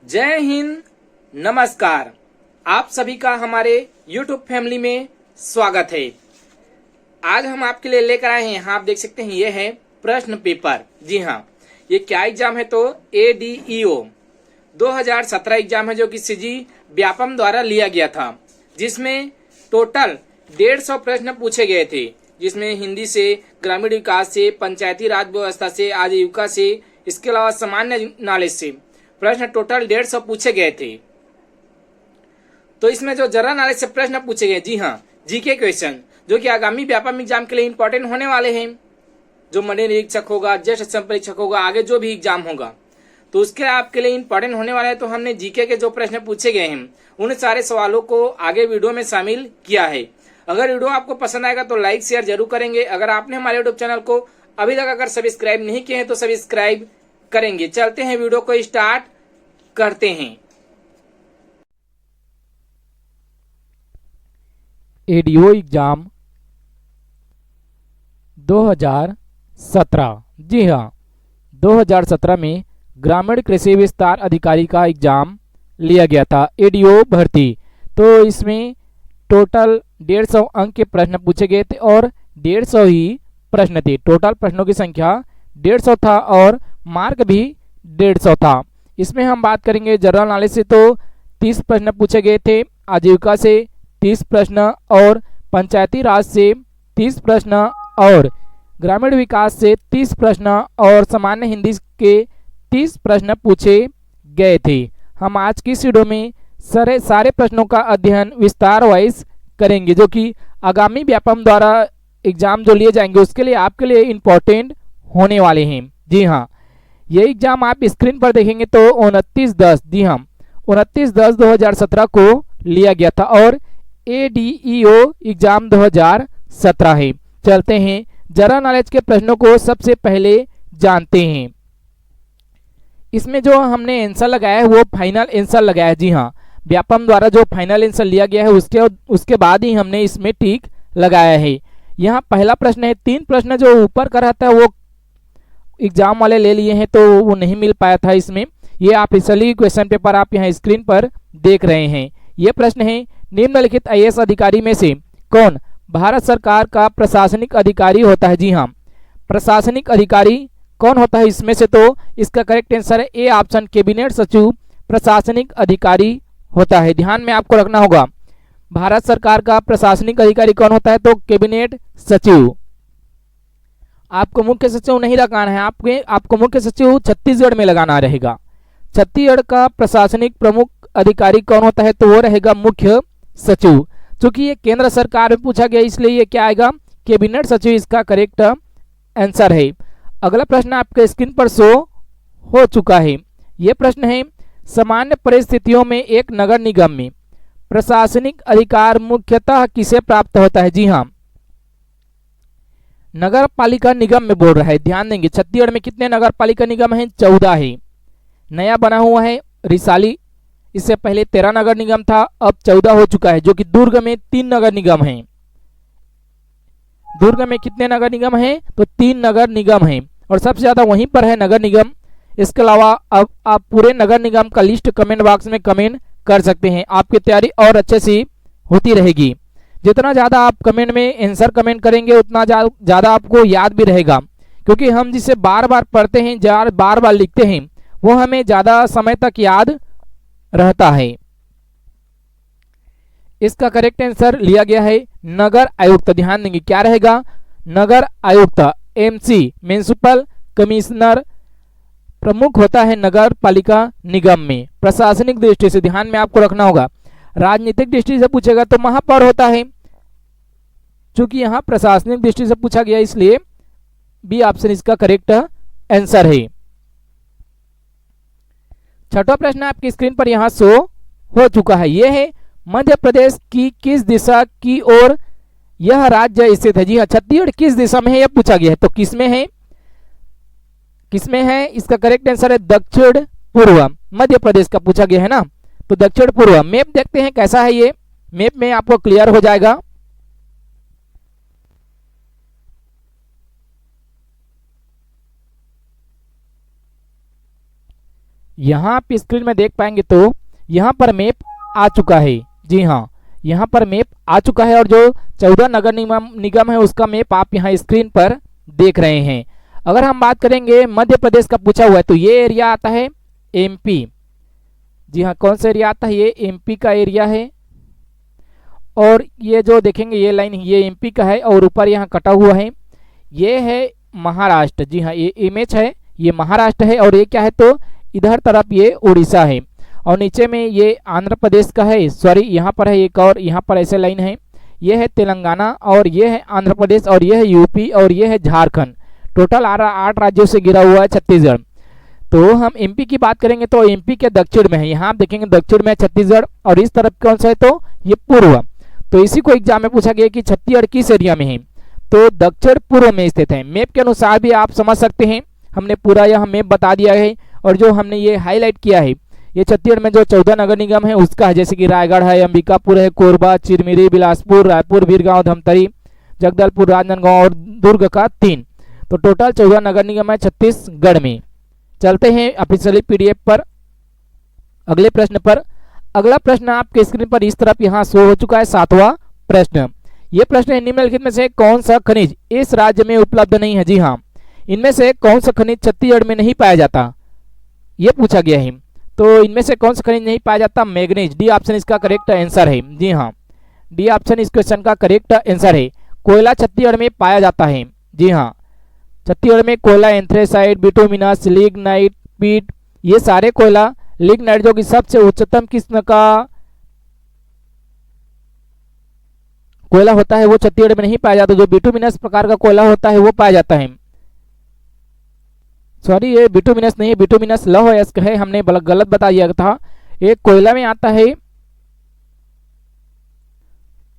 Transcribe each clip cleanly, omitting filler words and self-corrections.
जय हिंद, नमस्कार। आप सभी का हमारे YouTube फैमिली में स्वागत है। आज हम आपके लिए लेकर आए हैं, यहाँ आप देख सकते हैं, ये है प्रश्न पेपर। जी हाँ, ये क्या एग्जाम है? तो ADEO 2017 एग्जाम है, जो कि CG व्यापम द्वारा लिया गया था, जिसमें टोटल 150 प्रश्न पूछे गए थे, जिसमें हिंदी से, ग्रामीण विकास से, पंचायती राज व्यवस्था से, आजीविका से, इसके अलावा सामान्य नॉलेज से प्रश्न टोटल 150 पूछे गए थे। तो इसमें जो जनरल नॉलेज से प्रश्न पूछे गए, जी हाँ, जीके क्वेश्चन, जो कि आगामी व्यापम एग्जाम के लिए इंपॉर्टेंट होने वाले हैं। जो मंडी निरीक्षक होगा, ज्येष्ठ सम परीक्षक होगा, आगे जो भी एग्जाम होगा, तो उसके आपके लिए इंपॉर्टेंट होने वाला है। तो हमने जीके के जो प्रश्न पूछे गए हैं, उन सारे सवालों को आगे वीडियो में शामिल किया है। अगर वीडियो आपको पसंद आएगा तो लाइक शेयर जरूर करेंगे। अगर आपने हमारे यूट्यूब चैनल को अभी तक अगर सब्सक्राइब नहीं किए हैं तो सब्सक्राइब करेंगे। चलते हैं, वीडियो को स्टार्ट करते हैं। ADEO एग्जाम 2017, जी हाँ, 2017 में ग्रामीण कृषि विस्तार अधिकारी का एग्जाम लिया गया था, ADEO भर्ती। तो इसमें टोटल 150 अंक के प्रश्न पूछे गए थे और 150 ही प्रश्न थे। टोटल प्रश्नों की संख्या 150 था और मार्क भी 150 था। इसमें हम बात करेंगे जनरल नॉलेज से, तो 30 प्रश्न पूछे गए थे, आजीविका से 30 प्रश्न और पंचायती राज से 30 प्रश्न और ग्रामीण विकास से 30 प्रश्न और सामान्य हिंदी के 30 प्रश्न पूछे गए थे। हम आज की इस वीडियो में सारे प्रश्नों का अध्ययन विस्तार वाइज करेंगे, जो कि आगामी व्यापम द्वारा एग्जाम जो लिए जाएंगे उसके लिए आपके लिए इम्पोर्टेंट होने वाले हैं। जी हाँ, ये एग्जाम आप स्क्रीन पर देखेंगे तो 29/10, जी हाँ, 29/10/2017 को लिया गया था और ADEO एग्जाम 2017 है। चलते हैं, जनरल नॉलेज के प्रश्नों को सबसे पहले जानते हैं। इसमें जो हमने आंसर लगाया है वो फाइनल आंसर लगाया है। जी हाँ, व्यापम द्वारा जो फाइनल आंसर लिया गया है उसके बाद ही हमने इसमें टिक लगाया है। यहाँ पहला प्रश्न है, 3 प्रश्न जो ऊपर का रहता है वो एग्जाम वाले ले लिए हैं, तो वो नहीं मिल पाया था इसमें। ये आप इसलिए क्वेश्चन पेपर आप यहाँ स्क्रीन पर देख रहे हैं। ये प्रश्न है, निम्नलिखित IAS अधिकारी में से कौन भारत सरकार का प्रशासनिक अधिकारी होता है? जी हाँ, प्रशासनिक अधिकारी कौन होता है इसमें से? तो इसका करेक्ट आंसर है ए ऑप्शन, कैबिनेट सचिव प्रशासनिक अधिकारी होता है। ध्यान में आपको रखना होगा, भारत सरकार का प्रशासनिक अधिकारी कौन होता है? तो कैबिनेट सचिव। आपको मुख्य सचिव नहीं लगाना है, आपको मुख्य सचिव छत्तीसगढ़ में लगाना रहेगा। छत्तीसगढ़ का प्रशासनिक प्रमुख अधिकारी कौन होता है? तो वो रहेगा मुख्य सचिव। चूंकि ये केंद्र सरकार में पूछा गया इसलिए ये क्या आएगा? कैबिनेट सचिव इसका करेक्ट आंसर है। अगला प्रश्न आपके स्क्रीन पर शो हो चुका है। यह प्रश्न है, सामान्य परिस्थितियों में एक नगर निगम में प्रशासनिक अधिकार मुख्यतः किसे प्राप्त होता है? जी हाँ, नगर पालिका निगम में बोल रहा है। ध्यान देंगे, छत्तीसगढ़ में कितने नगर पालिका निगम हैं? 14 है। नया बना हुआ है रिसाली, इससे पहले 13 नगर निगम था, अब 14 हो चुका है। जो कि दुर्ग में 3 नगर निगम हैं। दुर्ग में कितने नगर निगम हैं? तो 3 नगर निगम हैं और सबसे ज्यादा वहीं पर है नगर निगम। इसके अलावा अब आप पूरे नगर निगम का लिस्ट कमेंट बॉक्स में कमेंट कर सकते हैं। आपकी तैयारी और अच्छे से होती रहेगी। जितना ज़्यादा आप कमेंट में आंसर कमेंट करेंगे उतना ज़्यादा आपको याद भी रहेगा, क्योंकि हम जिसे बार बार पढ़ते हैं, बार बार लिखते हैं, वो हमें ज़्यादा समय तक याद रहता है। इसका करेक्ट आंसर लिया गया है नगर आयुक्त। ध्यान देंगे, क्या रहेगा? नगर आयुक्त। MC म्युनिसिपल कमिश्नर प्रमुख होता है नगर पालिका निगम में। प्रशासनिक दृष्टि से ध्यान में आपको रखना होगा। राजनीतिक दृष्टि से पूछेगा तो महापौर होता है। चूंकि यहाँ प्रशासनिक दृष्टि से पूछा गया इसलिए बी ऑप्शन इसका करेक्ट आंसर है। छठा प्रश्न आपकी स्क्रीन पर यहाँ शो हो चुका है। यह है, मध्य प्रदेश की किस दिशा की ओर यह राज्य स्थित है? जी हाँ, छत्तीसगढ़ किस दिशा में है यह पूछा गया है। तो किसमें है? किसमें है? इसका करेक्ट आंसर है दक्षिण पूर्व। मध्य प्रदेश का पूछा गया है ना, तो दक्षिण पूर्व। मैप देखते हैं कैसा है ये। मैप में आपको क्लियर हो जाएगा। यहाँ आप स्क्रीन में देख पाएंगे तो यहाँ पर मैप आ चुका है। जी हाँ, यहाँ पर मैप आ चुका है और जो 14 नगर निगम है उसका मैप आप यहाँ स्क्रीन पर देख रहे हैं। अगर हम बात करेंगे मध्य प्रदेश का पूछा हुआ है तो ये एरिया आता है एमपी। जी हाँ, कौन सा एरिया आता है? ये एमपी का एरिया है। और ये जो देखेंगे ये लाइन ये एमपी का है और ऊपर यहाँ कटा हुआ है ये है महाराष्ट्र। जी हाँ, ये इमेज है ये महाराष्ट्र है और ये क्या है तो इधर तरफ ये उड़ीसा है और नीचे में ये आंध्र प्रदेश का है। सॉरी, यहाँ पर है एक और यहाँ पर ऐसे लाइन है, ये है तेलंगाना और ये है आंध्र प्रदेश और ये है यूपी और ये है झारखंड। टोटल 8 राज्यों से घिरा हुआ है छत्तीसगढ़। तो हम एमपी की बात करेंगे तो एमपी के दक्षिण में है, यहाँ आप देखेंगे दक्षिण में छत्तीसगढ़ और इस तरफ कौन सा है तो ये पूर्व। तो इसी को एग्जाम में पूछा गया कि छत्तीसगढ़ किस एरिया में है तो दक्षिण पूर्व में स्थित है। मैप के अनुसार भी आप समझ सकते हैं, हमने पूरा यह मैप बता दिया है और जो हमने ये हाईलाइट किया है ये छत्तीसगढ़ में जो 14 नगर निगम है उसका है, जैसे कि रायगढ़ है, अंबिकापुर है, कोरबा, चिरमिरी, बिलासपुर, रायपुर, बीरगांव, धमतरी, जगदलपुर, राजनांदगांव और दुर्ग का 3। तो टोटल 14 नगर निगम है छत्तीसगढ़ में। चलते हैं ऑफिशियली पीडीएफ पर अगले प्रश्न पर। अगला प्रश्न आपके स्क्रीन पर इस तरफ यहाँ शो हो चुका है 7वां प्रश्न। ये प्रश्न है निम्नलिखित में से कौन सा खनिज इस राज्य में उपलब्ध नहीं है? जी हाँ, इनमें से कौन सा खनिज छत्तीसगढ़ में नहीं पाया जाता ये पूछा गया है। तो इनमें से कौन सा खनिज नहीं पाया जाता? मैग्नीज। डी ऑप्शन इसका करेक्ट आंसर है। जी हाँ, डी ऑप्शन इस क्वेश्चन का करेक्ट आंसर है। कोयला छत्तीसगढ़ में पाया जाता है। जी हाँ, छत्तीसगढ़ में कोयला एंथ्रेसाइट, बिटुमिनस, लिग्नाइट, पीट, ये सारे कोयला, लिग्नाइट जो कि सबसे उच्चतम किस्म का कोयला होता है वो छत्तीसगढ़ में नहीं पाया जाता। जो बिटुमिनस प्रकार का कोयला होता है वो पाया जाता है। सॉरी, ये बिटुमिनस नहीं है, बिटुमिनस लौह अयस्क है, हमने गलत बता दिया था। ये कोयला में आता है।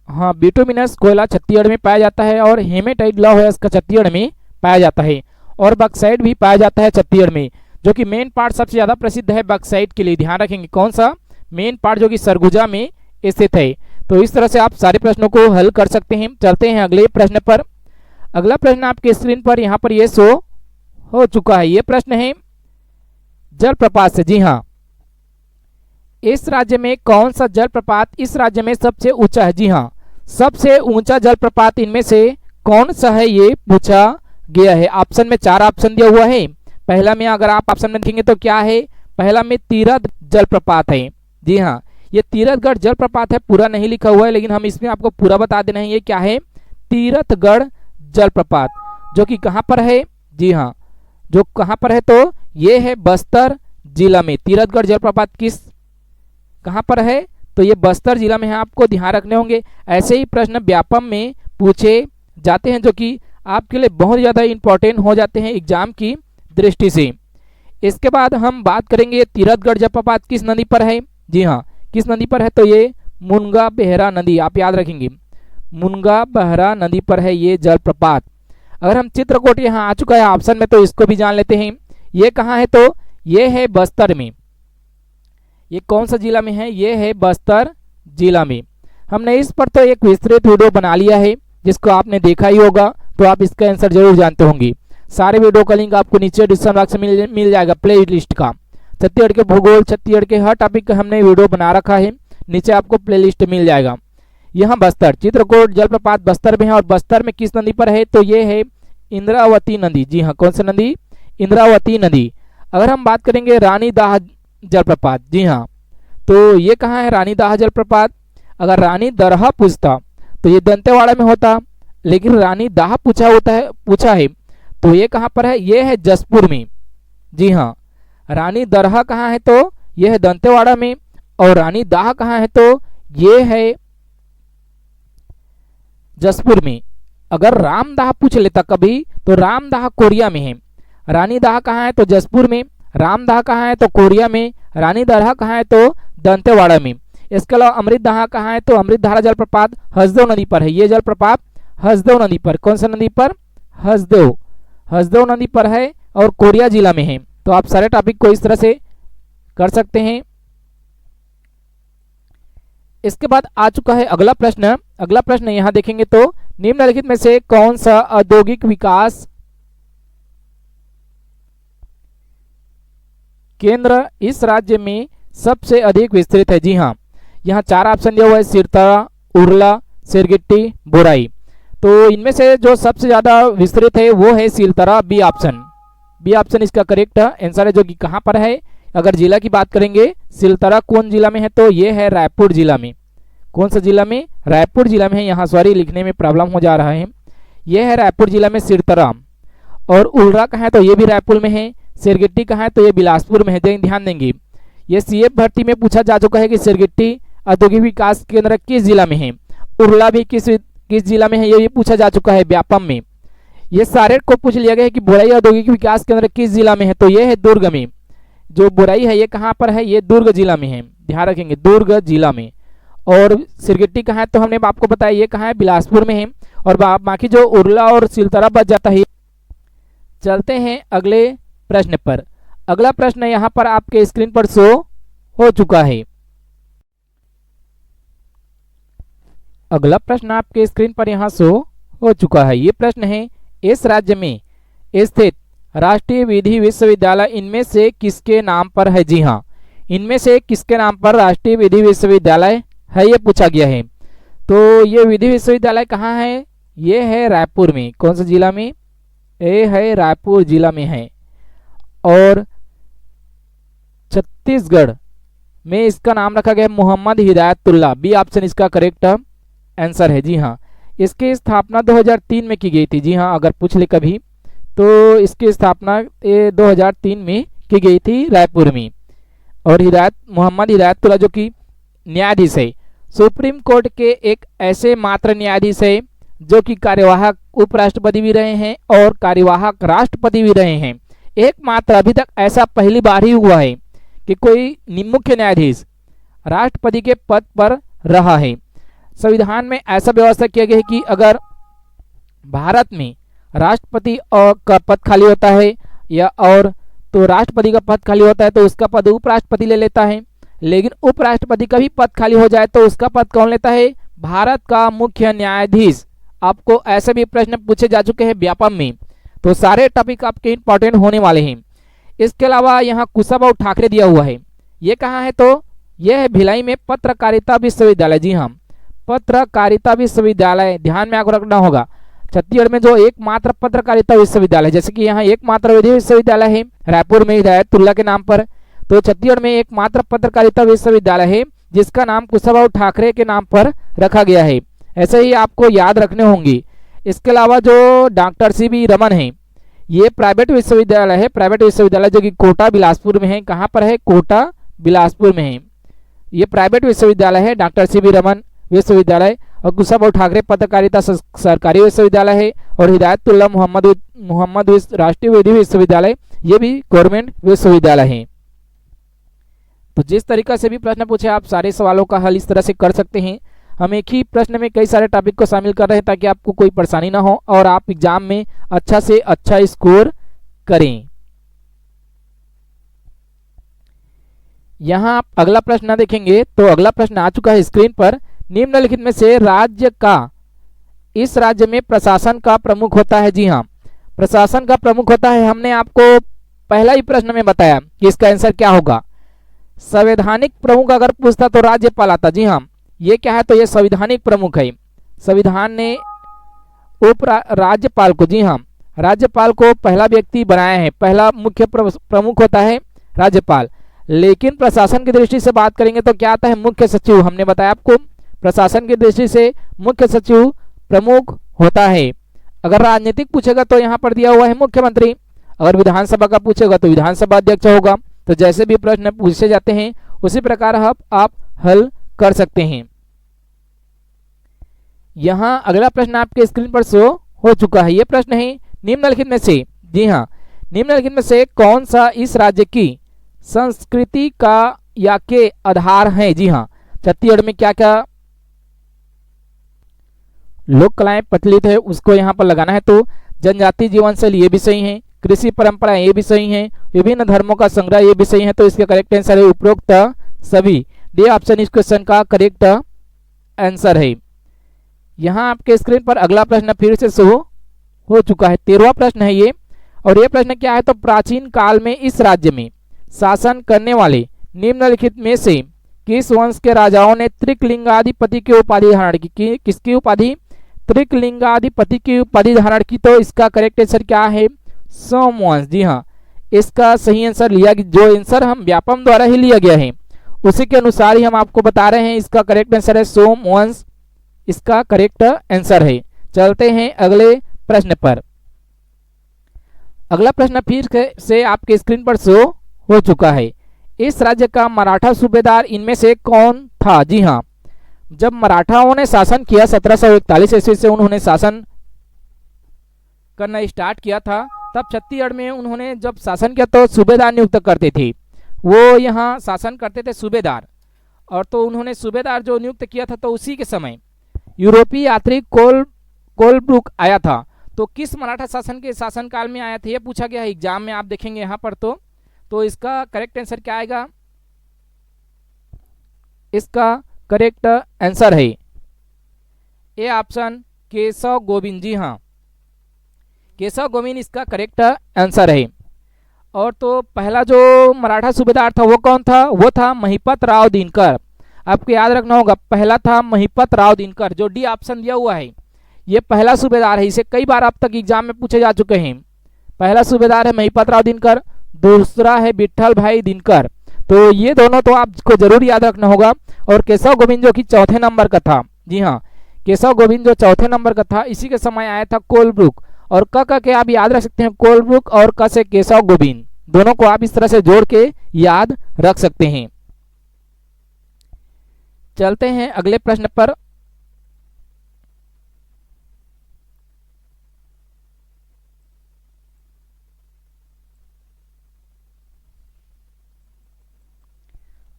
हाँ, बिटुमिनस कोयला छत्तीसगढ़ में पाया जाता है और हेमेटाइट लौह अयस्क छत्तीसगढ़ में पाया जाता है और बक्साइट भी पाया जाता है छत्तीसगढ़ में, जो कि मेन पार्ट सबसे ज्यादा प्रसिद्ध है बक्साइट के लिए। ध्यान रखेंगे कौन सा मेन पार्ट, जो कि सरगुजा में स्थित है। तो इस तरह से आप सारे प्रश्नों को हल कर सकते हैं। चलते हैं अगले प्रश्न पर। अगला प्रश्न आपके स्क्रीन पर यहाँ पर ये शो हो चुका है। ये प्रश्न है जलप्रपात से। जी हाँ, इस राज्य में कौन सा जलप्रपात इस राज्य में सबसे ऊंचा है? जी हाँ, सबसे ऊंचा जलप्रपात इनमें से कौन सा है ये पूछा गया है। ऑप्शन में 4 ऑप्शन दिया हुआ है। पहला में अगर आप ऑप्शन में देखेंगे तो क्या है, पहला में तीरथ जलप्रपात है। जी हाँ, ये तीरथगढ़ जलप्रपात है, पूरा नहीं लिखा हुआ है लेकिन हम इसमें आपको पूरा बता देना है। ये क्या है, तीरथगढ़ जलप्रपात, जो कि कहाँ पर है? जी हाँ, जो कहाँ पर है तो ये है बस्तर जिला में। तीरथगढ़ जलप्रपात कहाँ पर है तो ये बस्तर जिला में है। आपको ध्यान रखने होंगे। ऐसे ही प्रश्न व्यापम में पूछे जाते हैं जो कि आपके लिए बहुत ज़्यादा इंपॉर्टेंट हो जाते हैं एग्जाम की दृष्टि से। इसके बाद हम बात करेंगे तीरथगढ़ जलप्रपात किस नदी पर है। जी हाँ, किस नदी पर है तो ये मुनगा बहरा नदी, आप याद रखेंगे मुनगा बहरा नदी पर है ये जलप्रपात। अगर हम चित्रकूट यहाँ आ चुका है ऑप्शन में तो इसको भी जान लेते हैं। ये कहाँ है तो ये है बस्तर में। ये कौन सा जिला में है? ये है बस्तर जिला में। हमने इस पर तो एक विस्तृत वीडियो बना लिया है जिसको आपने देखा ही होगा, तो आप इसका आंसर जरूर जानते होंगे। सारे वीडियो का लिंक आपको नीचे डिस्क्रिप्शन बॉक्स में मिल जाएगा प्ले लिस्ट का। छत्तीसगढ़ के भूगोल, छत्तीसगढ़ के हर टॉपिक का हमने वीडियो बना रखा है, नीचे आपको प्ले लिस्ट मिल जाएगा। यहाँ बस्तर चित्रकूट जलप्रपात बस्तर में है और बस्तर में किस नदी पर है तो ये है इंद्रावती नदी। जी हाँ, कौन सा नदी? इंद्रावती नदी। अगर हम बात करेंगे रानी दाह जलप्रपात, जी हाँ, तो ये कहाँ है रानी दाह जलप्रपात? अगर रानी दरहा पूछता तो ये दंतेवाड़ा में होता, लेकिन रानी दाह पूछा है तो ये कहाँ पर है? ये है जसपुर में। जी हाँ, रानी दरहा कहाँ है तो ये है दंतेवाड़ा में और रानी दाह कहाँ है तो ये है जसपुर में। अगर रामदाह पूछ लेता कभी तो रामदाह कोरिया में है। रानी दाह कहाँ है तो जसपुर में, रामदाह कहाँ है तो कोरिया में, रानी दरहा कहाँ है तो दंतेवाड़ा में। इसके अलावा अमृतधारा कहाँ है तो अमृतधारा जलप्रपात हसदेव नदी पर है। ये जलप्रपात हसदेव नदी पर, कौन सा नदी पर? हसदेव नदी पर है और कोरिया जिला में है। तो आप सारे टॉपिक को इस तरह से कर सकते हैं। इसके बाद आ चुका है अगला प्रश्न। अगला प्रश्न यहाँ देखेंगे तो निम्नलिखित में से कौन सा औद्योगिक विकास केंद्र इस राज्य में सबसे अधिक विस्तृत है? जी हाँ, यहाँ 4 ऑप्शन दिया हुआ है, सिरतरा, उरला, सिरगिट्टी, बोराई। तो इनमें से जो सबसे ज्यादा विस्तृत है वो है Siltara, B option. B option इसका करेक्ट आंसर है, जो कि कहाँ पर है? अगर जिला की बात करेंगे, सिलतरा कौन जिला में है? तो ये है रायपुर जिला में। कौन सा जिला में? रायपुर जिला में है। यहाँ सॉरी लिखने में प्रॉब्लम हो जा रहा है। ये है रायपुर जिला में सिरतरा। और उलरा कहाँ है? तो ये भी रायपुर में है। सिरगिट्टी कहाँ है? तो ये बिलासपुर में है। ध्यान देंगे, ये सीएफ भर्ती में पूछा जा चुका है कि सिरगिट्टी औद्योगिक विकास केंद्र किस जिला में है। उरला भी किस जिला में है, ये भी पूछा जा चुका है व्यापम में। ये सारे को पूछ लिया गया है कि बोराई औद्योगिक विकास केंद्र किस जिला में है, तो ये है दुर्ग में। जो बोराई है ये कहाँ पर है? ये दुर्ग जिला में है। ध्यान रखेंगे, दुर्ग जिला में। और सिरगिट्टी कहाँ है? तो हमने आपको बताया ये कहाँ है? बिलासपुर में है। और बाकी जो उरला और सिलतरा बच जाता है। चलते हैं अगले प्रश्न पर। अगला प्रश्न यहाँ पर आपके स्क्रीन पर शो हो चुका है। अगला प्रश्न आपके स्क्रीन पर यहाँ शो हो चुका है। ये प्रश्न है, इस राज्य में स्थित राष्ट्रीय विधि विश्वविद्यालय इनमें से किसके नाम पर है? जी हाँ, इनमें से किसके नाम पर राष्ट्रीय विधि विश्वविद्यालय है, ये पूछा गया है। तो ये विधि विश्वविद्यालय कहाँ है? ये है रायपुर में। कौन सा जिला में? ये है रायपुर जिला में है। और छत्तीसगढ़ में इसका नाम रखा गया मोहम्मद हिदायतुल्लाह, बी ऑप्शन इसका करेक्ट आंसर है। जी हाँ, इसकी स्थापना 2003 में की गई थी। जी हाँ, अगर पूछ ले कभी तो इसकी स्थापना 2003 में की गई थी रायपुर में। और मोहम्मद हिदायतुल्लाह जो कि न्यायाधीश है, सुप्रीम कोर्ट के एक ऐसे मात्र न्यायाधीश है जो कि कार्यवाहक उपराष्ट्रपति भी रहे हैं और कार्यवाहक राष्ट्रपति भी रहे हैं। एकमात्र अभी तक ऐसा पहली बार ही हुआ है कि कोई मुख्य न्यायाधीश राष्ट्रपति के पद पर रहा है। संविधान में ऐसा व्यवस्था किया गया है कि अगर भारत में राष्ट्रपति का पद खाली होता है या और तो राष्ट्रपति का पद खाली होता है तो उसका पद उपराष्ट्रपति ले लेता है। लेकिन उपराष्ट्रपति का भी पद खाली हो जाए तो उसका पद कौन लेता है? भारत का मुख्य न्यायाधीश। आपको ऐसे भी प्रश्न पूछे जा चुके हैं व्यापम में, तो सारे टॉपिक आपके इंपॉर्टेंट होने वाले हैं। इसके अलावा यहाँ कुशाभाऊ ठाकरे दिया हुआ है। ये कहाँ है? तो यह है भिलाई में पत्रकारिता विश्वविद्यालय। जी हाँ, पत्रकारिता विश्वविद्यालय ध्यान में आपको रखना होगा। छत्तीसगढ़ में जो एकमात्र पत्रकारिता विश्वविद्यालय, जैसे कि यहाँ एकमात्र विधि विश्वविद्यालय है रायपुर में हिदायतुल्लाह के नाम पर, तो छत्तीसगढ़ में एकमात्र पत्रकारिता विश्वविद्यालय है जिसका नाम कुशाभाऊ ठाकरे के नाम पर रखा गया है। ऐसे ही आपको याद रखने होंगे। इसके अलावा जो डॉक्टर CB रमन है, ये प्राइवेट विश्वविद्यालय है, प्राइवेट विश्वविद्यालय जो कि कोटा बिलासपुर में है। कहाँ पर है? कोटा बिलासपुर में है। ये प्राइवेट विश्वविद्यालय है, डॉक्टर CB रमन विश्वविद्यालय। और कुशाभाऊ ठाकरे पत्रकारिता सरकारी विश्वविद्यालय है। और हिदायतुल्लाह मोहम्मद राष्ट्रीय विधि विश्वविद्यालय, ये भी गवर्नमेंट विश्वविद्यालय है। तो जिस तरीका से भी प्रश्न पूछे आप सारे सवालों का हल इस तरह से कर सकते हैं। हम एक ही प्रश्न में कई सारे टॉपिक को शामिल कर रहे हैं ताकि आपको कोई परेशानी ना हो और आप एग्जाम में अच्छा से अच्छा स्कोर करें। यहाँ आप अगला प्रश्न ना देखेंगे तो अगला प्रश्न आ चुका है स्क्रीन पर। निम्नलिखित में से राज्य का इस राज्य में प्रशासन का प्रमुख होता है? जी हाँ, प्रशासन का प्रमुख होता है। हमने आपको पहला ही प्रश्न में बताया कि इसका आंसर क्या होगा। संवैधानिक प्रमुख अगर पूछता तो राज्यपाल आता। जी हाँ, ये क्या है? तो ये संवैधानिक प्रमुख है। संविधान ने राज्यपाल को, जी हाँ, राज्यपाल को पहला व्यक्ति बनाया है। पहला मुख्य प्रमुख होता है राज्यपाल। लेकिन प्रशासन की दृष्टि से बात करेंगे तो क्या आता है? मुख्य सचिव। हमने बताया आपको प्रशासन की दृष्टि से मुख्य सचिव प्रमुख होता है। अगर राजनीतिक पूछेगा तो यहाँ पर दिया हुआ है मुख्यमंत्री। अगर विधानसभा का पूछेगा तो विधानसभा अध्यक्ष होगा। तो जैसे भी प्रश्न पूछे जाते हैं उसी प्रकार आप हल कर सकते हैं। यहाँ अगला प्रश्न आपके स्क्रीन पर शो हो चुका है। यह प्रश्न है, निम्नलिखित में से, जी हाँ, निम्नलिखित में से कौन सा इस राज्य की संस्कृति का या के आधार है? जी हाँ, छत्तीसगढ़ में क्या क्या लोक कलाएं प्रचलित है उसको यहाँ पर लगाना है। तो जनजाति जीवन शैली, ये भी सही है। कृषि परंपरा, ये भी सही है। विभिन्न धर्मों का संग्रह, ये भी सही है। तो इसका करेक्ट आंसर है उपरोक्त सभी। डी ऑप्शन इस क्वेश्चन का करेक्ट आंसर है। यहाँ आपके स्क्रीन पर अगला प्रश्न फिर से शो हो चुका है। 13वां प्रश्न है ये। और ये प्रश्न क्या है? तो प्राचीन काल में इस राज्य में शासन करने वाले निम्नलिखित में से किस वंश के राजाओं ने त्रिकलिंगाधिपति की उपाधि धारण की? किसकी उपाधि? त्रिकलिंगाधिपति की उपाधि धारण की। तो इसका करेक्ट आंसर क्या है? सोमवंश। जी हाँ, इसका सही आंसर लिया, जो आंसर हम व्यापम द्वारा ही लिया गया है उसी के अनुसार ही हम आपको बता रहे हैं। इसका करेक्ट आंसर है सोमवंश, इसका करेक्ट आंसर है। चलते हैं अगले प्रश्न पर। अगला प्रश्न फिर से आपके स्क्रीन पर शो हो चुका है। इस राज्य का मराठा सूबेदार इनमें से कौन था? जी हाँ, जब मराठाओं ने शासन किया 1741 ईस्वी से उन्होंने शासन करना स्टार्ट किया था, तब छत्तीसगढ़ में उन्होंने जब शासन किया तो सूबेदार नियुक्त करते थे। वो यहाँ शासन करते थे सूबेदार, और तो उन्होंने सूबेदार जो नियुक्त किया था तो उसी के समय यूरोपीय यात्री कोलब्रुक आया था। तो किस मराठा शासन के शासनकाल में आया था, यह पूछा गया है एग्जाम में, आप देखेंगे यहाँ पर। तो इसका करेक्ट आंसर क्या आएगा? इसका करेक्ट आंसर है ए ऑप्शन, केशव गोविंद। जी हाँ, केशव गोविंद इसका करेक्ट आंसर है। और तो पहला जो मराठा सूबेदार था वो कौन था? वो था महिपत राव दिनकर। आपको याद रखना होगा, पहला था महिपत राव दिनकर, जो डी ऑप्शन दिया हुआ है ये पहला सूबेदार है। इसे कई बार अब तक एग्जाम में पूछे जा चुके हैं। पहला सूबेदार है महिपत राव दिनकर, दूसरा है विट्ठल भाई दिनकर। तो ये दोनों तो आपको जरूर याद रखना होगा। और केशव गोविंद जो कि चौथे नंबर का था। जी हाँ, केशव गोविंद जो चौथे नंबर का था, इसी के समय आया था कोलब्रुक। और क के आप याद रख सकते हैं कोलब्रुक, और क से केशव गोविंद, दोनों को आप इस तरह से जोड़ के याद रख सकते हैं। चलते हैं अगले प्रश्न पर।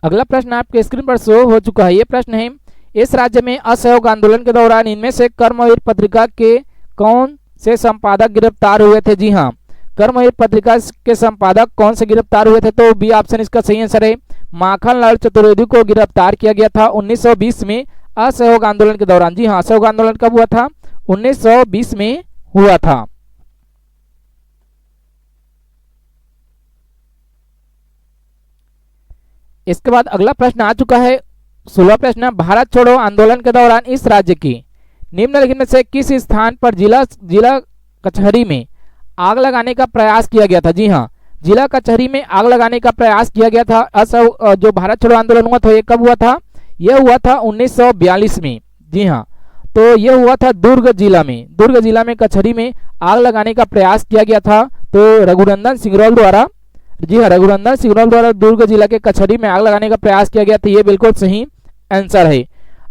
अगला प्रश्न आपके स्क्रीन पर शो हो चुका है। ये प्रश्न है, इस राज्य में असहयोग आंदोलन के दौरान इनमें से कर्मवीर पत्रिका के कौन से संपादक गिरफ्तार हुए थे? जी हाँ, कर्मवीर पत्रिका के संपादक कौन से गिरफ्तार हुए थे? तो बी ऑप्शन इसका सही आंसर है। माखनलाल चतुर्वेदी को गिरफ्तार किया गया था 1920 में असहयोग आंदोलन के दौरान। जी हाँ, असहयोग आंदोलन कब हुआ था? 1920 में हुआ था। इसके बाद अगला प्रश्न आ चुका है, 16वां प्रश्न। भारत छोड़ो आंदोलन के दौरान इस राज्य की निम्नलिखित में से किस स्थान पर जिला कचहरी में आग लगाने का प्रयास किया गया था? जी हाँ, जिला कचहरी में आग लगाने का प्रयास किया गया था। जो भारत छोड़ो आंदोलन हुआ था ये कब हुआ था? यह हुआ था 1942 में। जी हाँ, तो यह हुआ था दुर्ग जिला में। दुर्ग जिला में कचहरी में आग लगाने का प्रयास किया गया था। तो रघुनंदन सिंगरौल द्वारा, जी हाँ, रघुनंदन सिंगरौल द्वारा दुर्ग जिला के कचहरी में आग लगाने का प्रयास किया गया था। ये बिल्कुल सही आंसर है।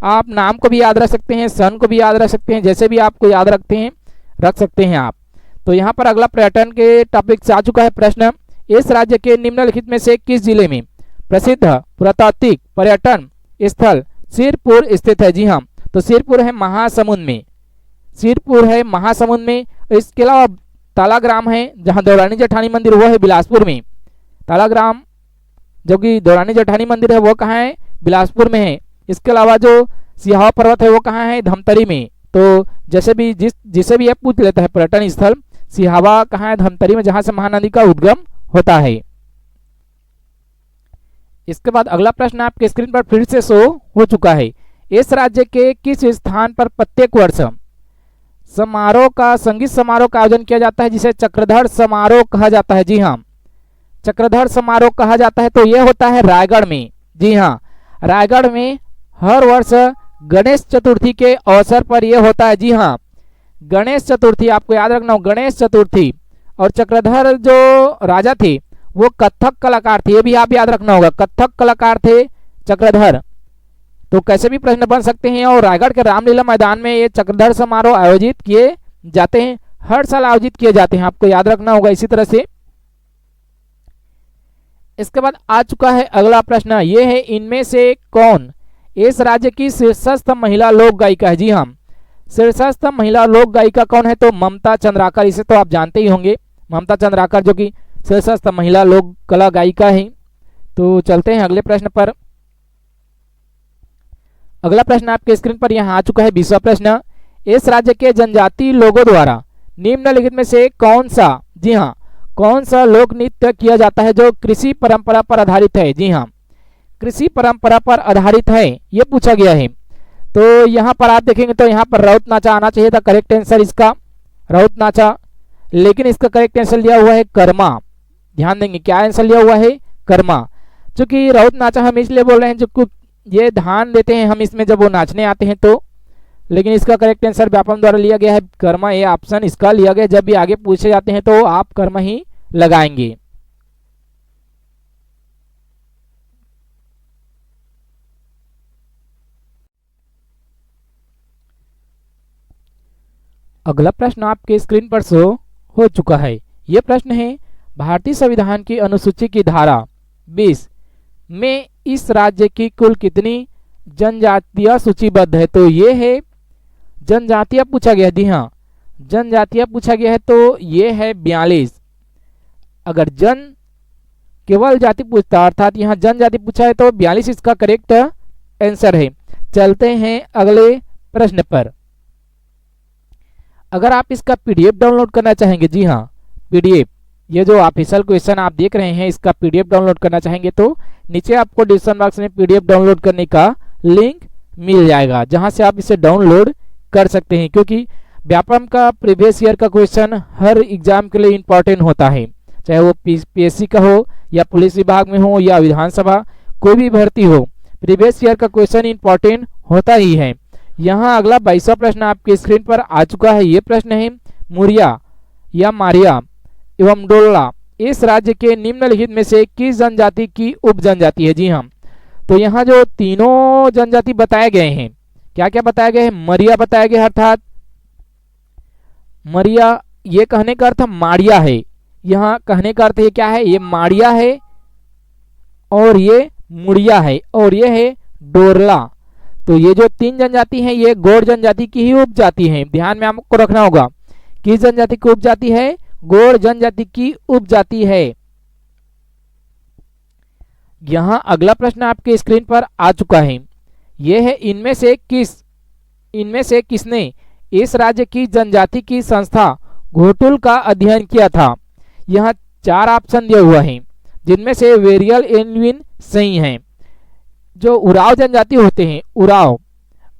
आप नाम को भी याद रख सकते हैं, सन को भी याद रख सकते हैं, जैसे भी आपको याद रखते हैं रख सकते हैं आप। तो यहाँ पर अगला पर्यटन के टॉपिक से आ चुका है प्रश्न। इस राज्य के निम्नलिखित में से किस जिले में प्रसिद्ध पुरातात्विक पर्यटन स्थल सिरपुर स्थित है? जी हाँ, तो सिरपुर है महासमुंद में। सिरपुर है महासमुंद में। इसके अलावा तालाग्राम है, जहाँ दौरानी जेठानी मंदिर, वो है बिलासपुर में। तालाग्राम जो कि दौरानी जेठानी मंदिर है वो कहाँ है? बिलासपुर में है। इसके अलावा जो सिहावा पर्वत है वो कहाँ है? धमतरी में। तो जैसे भी जिसे भी ये पूछ लेता है पर्यटन स्थल, सिहावा कहाँ है? धमतरी में, जहां से महानदी का उद्गम होता है। इसके बाद अगला प्रश्न आपके स्क्रीन पर फिर से शो हो चुका है। इस राज्य के किस स्थान पर प्रत्येक वर्ष समारोह का संगीत समारोह का आयोजन किया जाता है, जिसे चक्रधर समारोह कहा जाता है? जी हाँ, चक्रधर समारोह कहा जाता है। तो यह होता है रायगढ़ में। जी हाँ, रायगढ़ में हर वर्ष गणेश चतुर्थी के अवसर पर यह होता है। जी हाँ, गणेश चतुर्थी आपको याद रखना हो, गणेश चतुर्थी। और चक्रधर जो राजा थे वो कथक कलाकार थे, ये भी आप याद रखना होगा, कथक कलाकार थे चक्रधर। तो कैसे भी प्रश्न बन सकते हैं। और रायगढ़ के रामलीला मैदान में ये चक्रधर समारोह आयोजित किए जाते हैं, हर साल आयोजित किए जाते हैं, आपको याद रखना होगा इसी तरह से। इसके बाद आ चुका है अगला प्रश्न, ये है, इनमें से कौन इस राज्य की शीर्षस्थ महिला लोक गायिका है? जी हाँ, शीर्षस्थ महिला लोक गायिका कौन है? तो ममता चंद्राकर। इसे तो आप जानते ही होंगे, ममता चंद्राकर जो कि शीर्षस्थ महिला लोक कला गायिका है। तो चलते हैं अगले प्रश्न पर। अगला प्रश्न आपके स्क्रीन पर यहाँ आ चुका है, 20वां प्रश्न। इस राज्य के जनजातीय लोगों द्वारा निम्नलिखित में से कौन सा, जी हाँ, कौन सा लोक नृत्य किया जाता है जो कृषि परंपरा पर आधारित है? जी हाँ, कृषि परंपरा पर आधारित है, ये पूछा गया है। तो यहाँ पर आप देखेंगे तो यहाँ पर राउत नाचा आना चाहिए था करेक्ट आंसर इसका, राउत नाचा, लेकिन इसका करेक्ट आंसर लिया हुआ है कर्मा। ध्यान देंगे क्या आंसर लिया हुआ है? कर्मा। क्योंकि राउत नाचा हम इसलिए बोल रहे हैं जो ये ध्यान देते हैं हम इसमें जब वो नाचने आते हैं तो, लेकिन इसका करेक्ट आंसर व्यापम द्वारा लिया गया है कर्मा। ये ऑप्शन इसका लिया गया। जब भी आगे पूछे जाते हैं तो आप कर्मा ही लगाएंगे। अगला प्रश्न आपके स्क्रीन पर शो हो चुका है। यह प्रश्न है भारतीय संविधान की अनुसूची की धारा 20 में इस राज्य की कुल कितनी जनजातियां सूचीबद्ध है? तो ये है जनजातियां पूछा गया। जी हाँ, जनजातियां पूछा गया है तो ये है 42। अगर केवल जाति पूछता अर्थात यहाँ जनजाति पूछा है तो 42 इसका करेक्ट आंसर है। चलते हैं अगले प्रश्न पर। अगर आप इसका पीडीएफ डाउनलोड करना चाहेंगे, जी हाँ पीडीएफ, ये जो ऑफिशियल क्वेश्चन आप देख रहे हैं इसका पीडीएफ डाउनलोड करना चाहेंगे तो नीचे आपको डिस्क्रिप्शन बॉक्स में पीडीएफ डाउनलोड करने का लिंक मिल जाएगा, जहां से आप इसे डाउनलोड कर सकते हैं। क्योंकि व्यापम का प्रीवियस ईयर का क्वेश्चन हर एग्जाम के लिए इंपॉर्टेंट होता है, चाहे वो पीएससी का हो या पुलिस विभाग में हो या विधानसभा कोई भी भर्ती हो, प्रीवियस ईयर का क्वेश्चन इंपॉर्टेंट होता ही है। यहाँ अगला 22वां प्रश्न आपके स्क्रीन पर आ चुका है। ये प्रश्न है मुरिया या मारिया एवं डोला इस राज्य के निम्नलिखित में से किस जनजाति की उप जनजाति है? जी हाँ, तो यहाँ जो तीनों जनजाति बताए गए हैं, क्या क्या बताया गया है? मरिया बताया गया, अर्थात मरिया ये कहने का अर्थ माड़िया है। यहाँ कहने का अर्थ ये क्या है? ये माड़िया है और ये मुड़िया है और ये है डोरला। तो ये जो तीन जनजाति हैं ये गौड़ जनजाति की ही उपजाति हैं। ध्यान में आपको रखना होगा किस जनजाति की उपजाति है? गौड़ जनजाति की उपजाति है। यहां अगला प्रश्न आपके स्क्रीन पर आ चुका है। यह है इनमें से किसने इस राज्य की जनजाति की संस्था घोटुल का अध्ययन किया था? यहाँ 4 ऑप्शन दिया हुआ है जिनमें से वेरियल एल्विन सही है। जो उराव जनजाति होते हैं,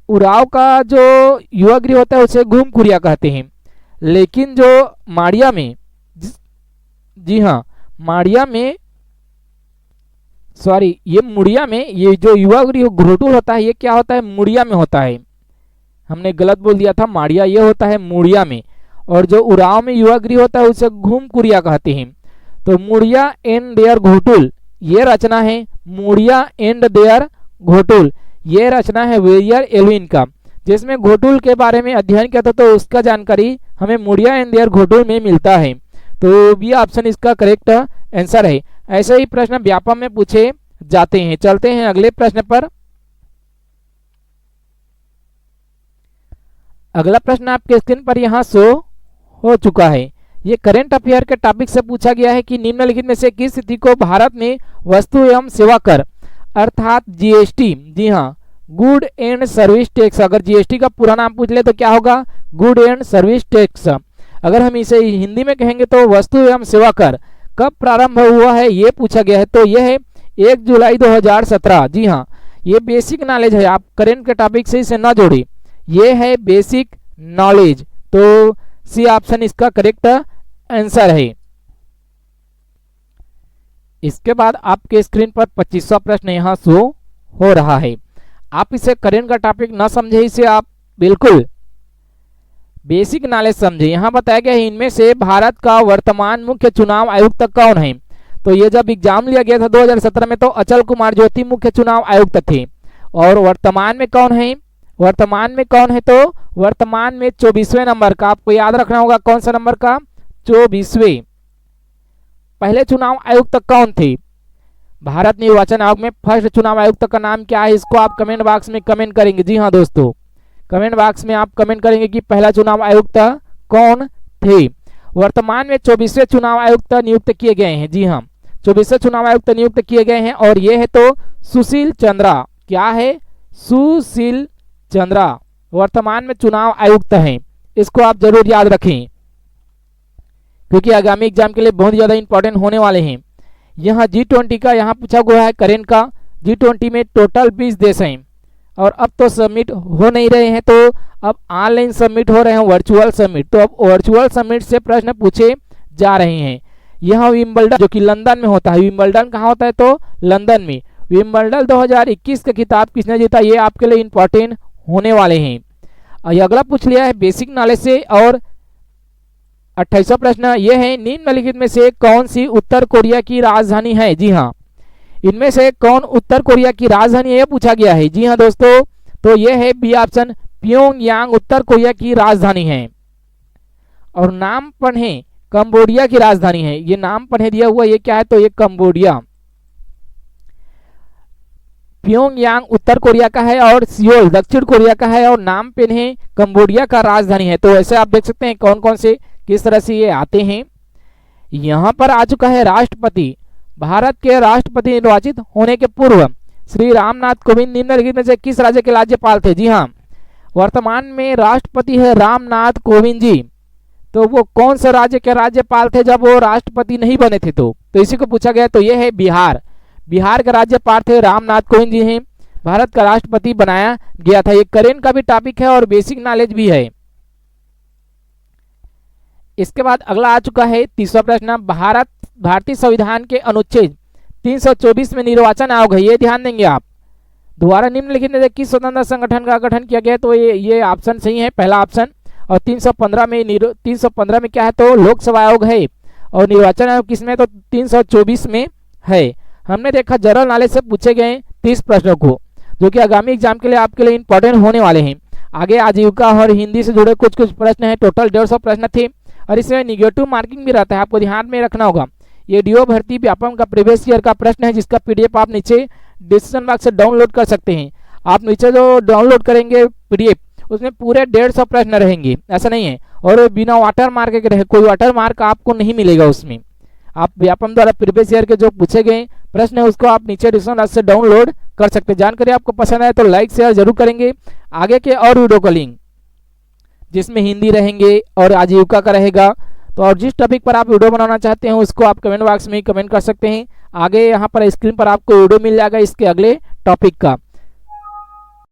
उराव का जो युवा गृह होता है उसे घूम कुरिया कहते हैं। लेकिन जो माड़िया में, जी हाँ माड़िया में, सॉरी ये मुड़िया में, ये जो युवा गृह घोटुल होता है ये क्या होता है? मुड़िया में होता है। हमने गलत बोल दिया था, माड़िया ये होता है मुड़िया में, और जो उराव में युवा गृह होता है उसे घूम कुरिया कहते हैं। तो मुड़िया एंड देयर घोटुल ये रचना है, मुड़िया एंड देयर घोटुल ये रचना है वेरियर एल्विन का, जिसमें घोटुल के बारे में अध्ययन किया था। तो उसका जानकारी हमें मुड़िया एंड देयर घोटुल में मिलता है। तो बी ऑप्शन इसका करेक्ट आंसर है। ऐसे ही प्रश्न व्यापम में पूछे जाते हैं। चलते हैं अगले प्रश्न पर। अगला प्रश्न आपके स्क्रीन पर यहाँ शो हो चुका है। ये करंट अफेयर के टॉपिक से पूछा गया है कि निम्नलिखित में से किस स्थिति को भारत में वस्तु एवं सेवा कर अर्थात जीएसटी, जी हाँ गुड एंड सर्विस टैक्स, अगर जीएसटी का पूरा नाम पूछ ले तो क्या होगा? Good and service tax. अगर हम इसे हिंदी में कहेंगे तो वस्तु एवं सेवा कर कब प्रारंभ हुआ है ये पूछा गया है। तो यह है 1 जुलाई 2017। जी हाँ, ये बेसिक नॉलेज है, आप करंट के टॉपिक से इसे ना जोड़े, ये है बेसिक नॉलेज। तो सी ऑप्शन इसका करेक्ट आंसर है। इसके बाद आपके स्क्रीन पर 25वां प्रश्न यहाँ शो हो रहा है। आप इसे करंट का टॉपिक ना समझे, इसे आप बिल्कुल बेसिक नॉलेज समझे। यहाँ बताया गया है इनमें से भारत का वर्तमान मुख्य चुनाव आयुक्त कौन है? तो ये जब एग्जाम लिया गया था 2017 में तो अचल कुमार ज्योति मुख्य चुनाव आयुक्त थे। और वर्तमान में कौन है? तो वर्तमान में 24वें नंबर का, आपको याद रखना होगा कौन सा नंबर का? 24वें। पहले चुनाव आयुक्त कौन थे? भारत निर्वाचन आयोग में फर्स्ट चुनाव आयुक्त का नाम क्या है? इसको आप कमेंट बॉक्स में कमेंट करेंगे। जी हाँ दोस्तों, कमेंट बॉक्स में आप कमेंट करेंगे कि पहला चुनाव आयुक्त कौन थे। वर्तमान में 24वें चुनाव आयुक्त नियुक्त किए गए हैं। जी हाँ, 24वें चुनाव आयुक्त नियुक्त किए गए हैं और ये है तो सुशील चंद्रा। क्या है? सुशील चंद्रा वर्तमान में चुनाव आयुक्त हैं। इसको आप जरूर याद रखें। क्योंकि आगामी एग्जाम के लिए बहुत ज़्यादा इंपॉर्टेंट होने वाले हैं। यहाँ G20 का यहाँ पूछा हुआ है करेंट का। G20 में टोटल 20 देश हैं और अब तो सबमिट हो नहीं रहे हैं, तो अब ऑनलाइन सबमिट हो रहे हैं, वर्चुअल सबमिट। तो अब वर्चुअल सबमिट से प्रश्न पूछे जा रहे हैं। यहाँ विंबलडन जो कि लंदन में होता है, विंबलडन कहाँ होता है तो लंदन में। विंबलडन 2021 का खिताब किसने जीता, ये आपके लिए इंपॉर्टेंट होने वाले हैं। और अगला पूछ लिया है बेसिक नॉलेज से और 28वां प्रश्न ये है, निम्नलिखित में से कौन सी उत्तर कोरिया की राजधानी है। जी हाँ, इनमें से कौन उत्तर कोरिया की राजधानी है यह पूछा गया है। जी हाँ दोस्तों, तो यह है बी ऑप्शन, प्योंगयांग उत्तर कोरिया की राजधानी है। और नाम पढ़ें, कंबोडिया की राजधानी है। ये नाम पढ़े दिया हुआ ये क्या है तो ये कंबोडिया। प्योंगयांग उत्तर कोरिया का है और सियोल दक्षिण कोरिया का है और नाम पे है कंबोडिया का राजधानी है। तो ऐसे आप देख सकते हैं कौन कौन से किस तरह से ये आते हैं। यहाँ पर आ चुका है राष्ट्रपति। भारत के राष्ट्रपति निर्वाचित होने के पूर्व श्री रामनाथ कोविंद निम्नलिखित में से किस राज्य के राज्यपाल थे। जी हाँ, वर्तमान में राष्ट्रपति है रामनाथ कोविंद जी। तो वो कौन से राज्य के राज्यपाल थे जब वो राष्ट्रपति नहीं बने थे, तो इसी को पूछा गया। तो ये है बिहार। बिहार के राज्यपाल थे रामनाथ कोविंद जी हैं। भारत का राष्ट्रपति बनाया गया था। ये करेंट का भी टॉपिक है और बेसिक नॉलेज भी है। इसके बाद अगला आ चुका है तीसरा प्रश्न, भारतीय संविधान के अनुच्छेद 324 में निर्वाचन आयोग है। ये ध्यान देंगे आप। द्वारा निम्नलिखित में से किस स्वतंत्र संगठन का गठन किया गया, तो ये ऑप्शन सही है, पहला ऑप्शन। और 315 में क्या है तो लोकसभा आयोग है। और निर्वाचन आयोग किसमें तो 324 में है। हमने देखा जनरल नॉलेज से पूछे गए 30 प्रश्नों को, जो कि आगामी एग्जाम के लिए आपके लिए इंपॉर्टेंट होने वाले हैं। आगे आजीविका और हिंदी से जुड़े कुछ प्रश्न हैं। टोटल 150 प्रश्न थे और इसमें निगेटिव मार्किंग भी रहता है, आपको ध्यान में रखना होगा। ये डीओ भर्ती व्यापम का प्रीवियस ईयर का प्रश्न है, जिसका पीडीएफ आप नीचे डिस्क्रिप्शन बॉक्स से डाउनलोड कर सकते हैं। आप नीचे जो डाउनलोड करेंगे पीडीएफ, उसमें पूरे 150 प्रश्न रहेंगे, ऐसा नहीं है। और बिना वाटर मार्क के रहे, कोई वाटर मार्क आपको नहीं मिलेगा उसमें। आप व्यापम द्वारा प्रीवियस ईयर के जो पूछे गए प्रश्न है उसको आप नीचे डिस्क्रिप्शन बॉक्स से डाउनलोड कर सकते हैं। जानकारी आपको पसंद आए तो लाइक शेयर जरूर करेंगे। आगे के और वीडियो का लिंक जिसमें हिंदी रहेंगे और आजीविका का रहेगा, तो और जिस टॉपिक पर आप वीडियो बनाना चाहते हैं उसको आप कमेंट बॉक्स में कमेंट कर सकते हैं। आगे यहाँ पर स्क्रीन पर आपको वीडियो मिल जाएगा इसके अगले टॉपिक का।